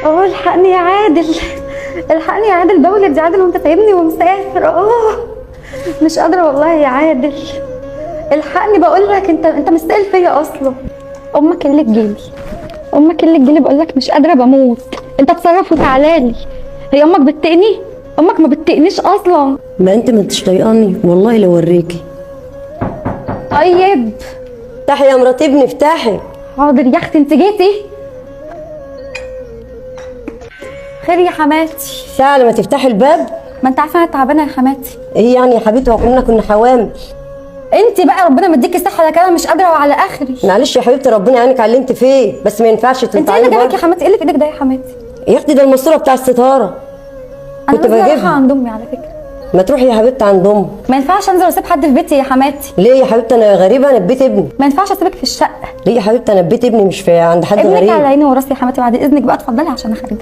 الحقني يا عادل، الحقني يا عادل، بولد يا عادل وانت سايبني ومسافر. مش قادره والله يا عادل، الحقني بقول لك. انت مستقل فيا اصلا. امك اللي تجيلي، امك اللي تجيلي، بقول لك مش قادره بموت. انت اتصرف وتعالى لي. هي امك بتقني؟ امك ما بتقنيش اصلا. ما انت ما انتش طايقاني والله لو اوريكي. طيب افتحي يا مرات ابني افتحي. حاضر يا اختي، انت جيتي. خير يا حماتي؟ ساعة لما تفتحي الباب. ما انت عارفه انا تعبانه يا حماتي. ايه يعني يا حبيبتي، كنا حوامل. انت بقى ربنا مديكي الصحه، لكن انا مش قادره وعلى اخري. معلش يا حبيبتي ربنا يعينك على اللي انت فيه، بس ما ينفعش انت ايه تنفعي اللي جابك يا حماتي؟ ايه اللي في ايدك ده يا حماتي؟ يا اختي ده الماسوره بتاع الستاره. انا كنت نازله رايحه بجيبها. عند امي على فكره. ما تروحي يا حبيبتي عند امك. ما ينفعش انزل واسيب حد في بيتي يا حماتي. ليه يا حبيبتي؟ انا غريبه، انا في بيت ابني. ما ينفعش اسيبك في الشقه. ليه يا حبيبتي؟ انا في بيت ابني مش في عند حد ابنك غريب. على عيني وراسي يا حماتي، بعد اذنك بقى اتفضلي عشان انا خارجه.